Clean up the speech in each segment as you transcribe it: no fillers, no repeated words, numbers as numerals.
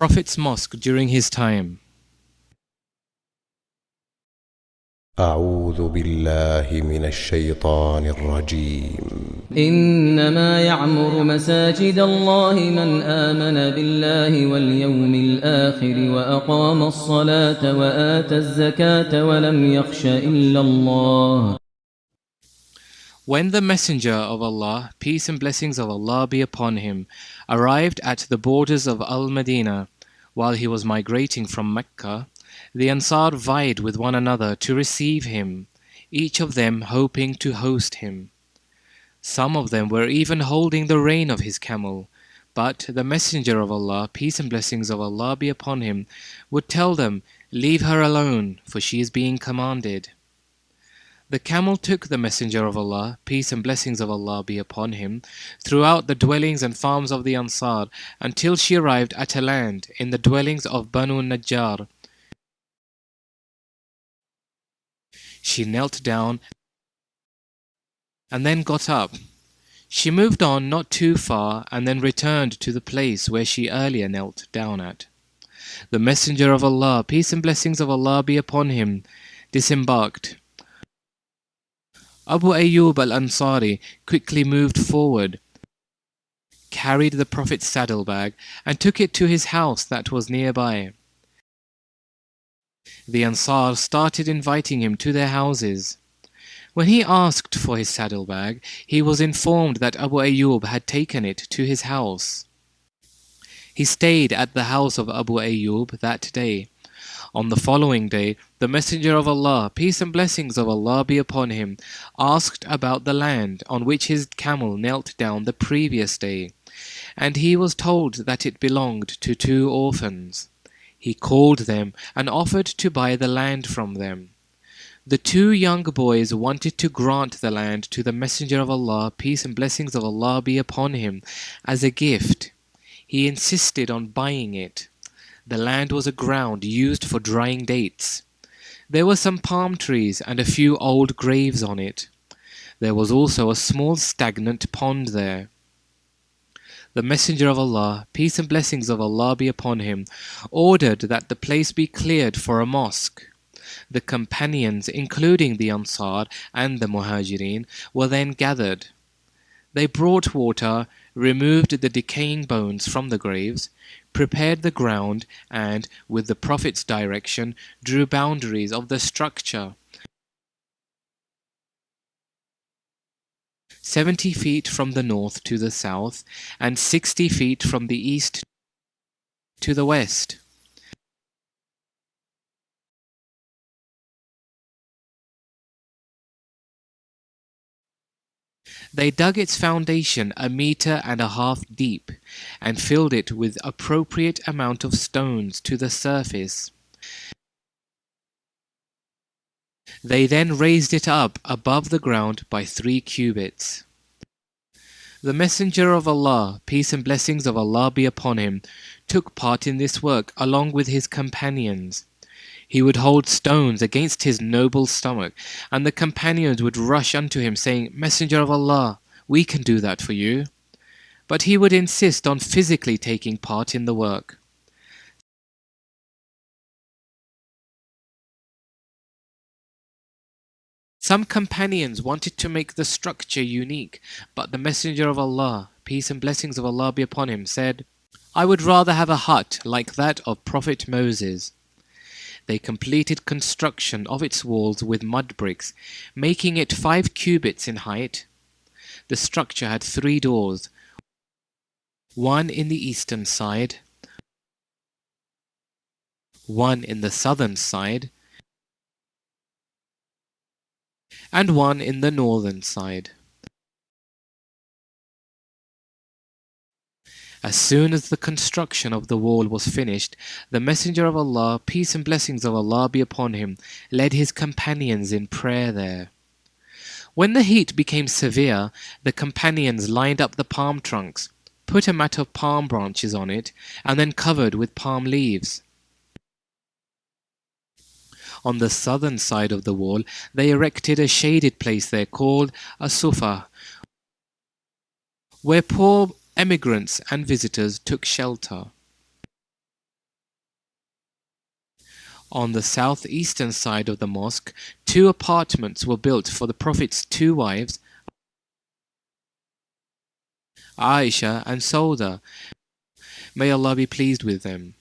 Prophet's Mosque during his time. أعوذ بالله من الشيطان الرجيم. إنما يعمر مساجد الله من آمن بالله واليوم الآخر وأقام الصلاة وآتى الزكاة ولم يخش إلا الله. When the Messenger of Allah, peace and blessings of Allah be upon him, arrived at the borders of Al-Madinah, while he was migrating from Mecca, the Ansar vied with one another to receive him, each of them hoping to host him. Some of them were even holding the rein of his camel, but the Messenger of Allah, peace and blessings of Allah be upon him, would tell them, "Leave her alone, for she is being commanded." The camel took the Messenger of Allah, peace and blessings of Allah be upon him, throughout the dwellings and farms of the Ansar, until she arrived at a land in the dwellings of Banu Najjar. She knelt down and then got up. She moved on not too far and then returned to the place where she earlier knelt down at. The Messenger of Allah, peace and blessings of Allah be upon him, disembarked. Abu Ayyub al-Ansari quickly moved forward, carried the Prophet's saddlebag, and took it to his house that was nearby. The Ansar started inviting him to their houses. When he asked for his saddlebag, he was informed that Abu Ayyub had taken it to his house. He stayed at the house of Abu Ayyub that day. On the following day, the Messenger of Allah, peace and blessings of Allah be upon him, asked about the land on which his camel knelt down the previous day, and he was told that it belonged to two orphans. He called them and offered to buy the land from them. The two young boys wanted to grant the land to the Messenger of Allah, peace and blessings of Allah be upon him, as a gift. He insisted on buying it. The land was a ground used for drying dates. There were some palm trees and a few old graves on it. There was also a small stagnant pond there. The Messenger of Allah, peace and blessings of Allah be upon him, ordered that the place be cleared for a mosque. The companions, including the Ansar and the Muhajirin, were then gathered. They brought water, removed the decaying bones from the graves, prepared the ground, and, with the Prophet's direction, drew boundaries of the structure. 70 feet from the north to the south, and 60 feet from the east to the west. They dug its foundation 1.5 meters deep, and filled it with appropriate amount of stones to the surface. They then raised it up above the ground by 3 cubits. The Messenger of Allah, peace and blessings of Allah be upon him, took part in this work along with his companions. He would hold stones against his noble stomach, and the companions would rush unto him, saying, "Messenger of Allah, we can do that for you." But he would insist on physically taking part in the work. Some companions wanted to make the structure unique, but the Messenger of Allah, peace and blessings of Allah be upon him, said, "I would rather have a hut like that of Prophet Moses." They completed construction of its walls with mud bricks, making it 5 cubits in height. The structure had 3 doors, one in the eastern side, one in the southern side, and one in the northern side. As soon as the construction of the wall was finished, the Messenger of Allah, peace and blessings of Allah be upon him, led his companions in prayer there. When the heat became severe, the companions lined up the palm trunks, put a mat of palm branches on it, and then covered with palm leaves. On the southern side of the wall, they erected a shaded place there called a sufa, where poor emigrants and visitors took shelter. On the southeastern side of the mosque, 2 apartments were built for the Prophet's 2 wives, Aisha and Sauda. May Allah be pleased with them.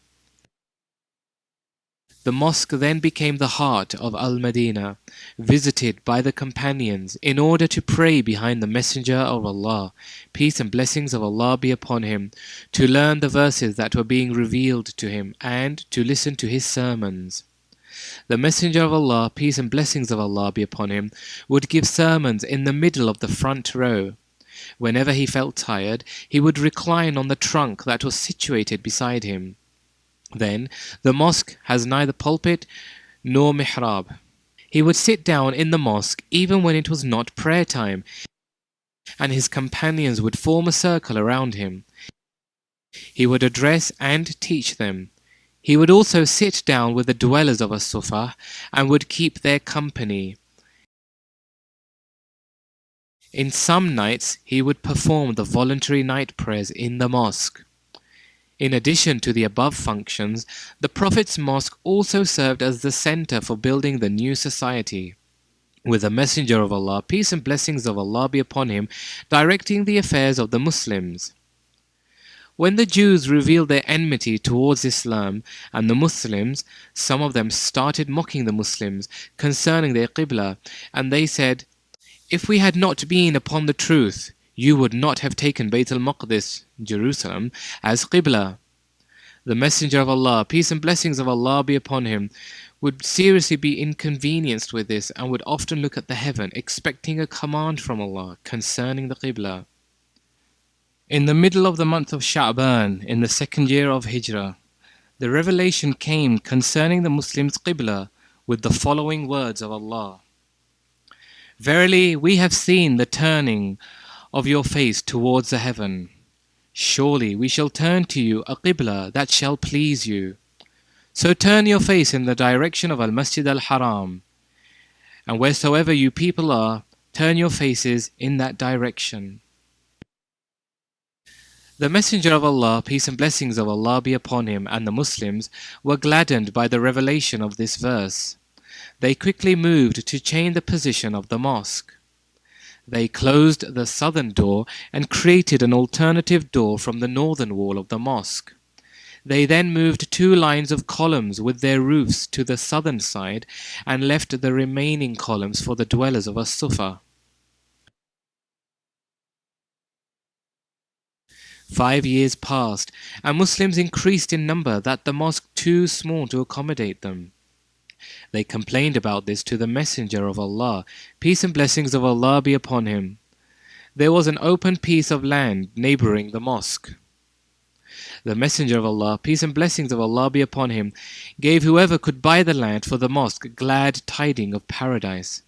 The mosque then became the heart of Al-Madinah, visited by the companions in order to pray behind the Messenger of Allah, peace and blessings of Allah be upon him, to learn the verses that were being revealed to him, and to listen to his sermons. The Messenger of Allah, peace and blessings of Allah be upon him, would give sermons in the middle of the front row. Whenever he felt tired, he would recline on the trunk that was situated beside him. Then, the mosque has neither pulpit nor mihrab. He would sit down in the mosque even when it was not prayer time, and his companions would form a circle around him. He would address and teach them. He would also sit down with the dwellers of as-Suffah and would keep their company. In some nights, he would perform the voluntary night prayers in the mosque. In addition to the above functions, the Prophet's mosque also served as the center for building the new society, with the Messenger of Allah, peace and blessings of Allah be upon him, directing the affairs of the Muslims. When the Jews revealed their enmity towards Islam and the Muslims, some of them started mocking the Muslims concerning their Qibla, and they said, "If we had not been upon the truth, you would not have taken Bayt al-Maqdis, Jerusalem, as Qibla." The Messenger of Allah, peace and blessings of Allah be upon him, would seriously be inconvenienced with this and would often look at the heaven, expecting a command from Allah concerning the Qibla. In the middle of the month of Sha'ban, in the 2nd year of Hijrah, the revelation came concerning the Muslims' Qibla with the following words of Allah. "Verily, we have seen the turning of your face towards the heaven. Surely we shall turn to you a Qibla that shall please you. So turn your face in the direction of Al-Masjid al-Haram, and wheresoever you people are, turn your faces in that direction." The Messenger of Allah, peace and blessings of Allah be upon him, and the Muslims were gladdened by the revelation of this verse. They quickly moved to change the position of the mosque. They closed the southern door and created an alternative door from the northern wall of the mosque. They then moved 2 lines of columns with their roofs to the southern side and left the remaining columns for the dwellers of as-Suffah. 5 years passed, and Muslims increased in number that the mosque too small to accommodate them. They complained about this to the Messenger of Allah, peace and blessings of Allah be upon him. There was an open piece of land neighboring the mosque. The Messenger of Allah, peace and blessings of Allah be upon him, gave whoever could buy the land for the mosque glad tidings of paradise.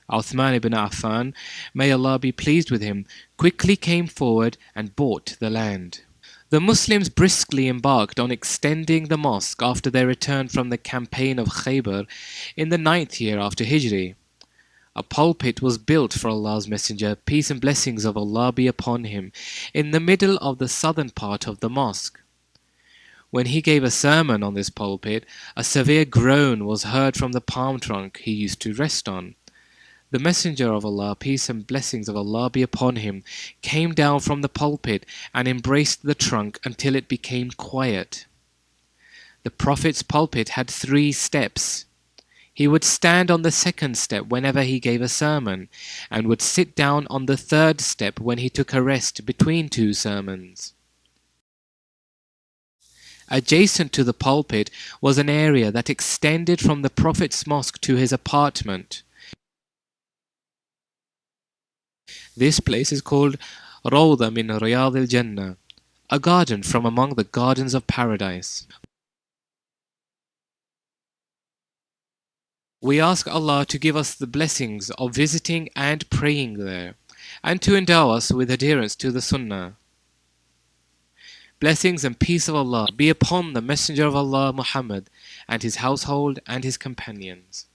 Uthman ibn Affan, may Allah be pleased with him, quickly came forward and bought the land. The Muslims briskly embarked on extending the mosque after their return from the campaign of Khaybar in the 9th year after Hijri. A pulpit was built for Allah's Messenger, peace and blessings of Allah be upon him, in the middle of the southern part of the mosque. When he gave a sermon on this pulpit, a severe groan was heard from the palm trunk he used to rest on. The Messenger of Allah, peace and blessings of Allah be upon him, came down from the pulpit and embraced the trunk until it became quiet. The Prophet's pulpit had 3 steps. He would stand on the 2nd step whenever he gave a sermon, and would sit down on the 3rd step when he took a rest between 2 sermons. Adjacent to the pulpit was an area that extended from the Prophet's mosque to his apartment. This place is called Rawda min Riyad al-Jannah, a garden from among the gardens of paradise. We ask Allah to give us the blessings of visiting and praying there, and to endow us with adherence to the Sunnah. Blessings and peace of Allah be upon the Messenger of Allah Muhammad and his household and his companions.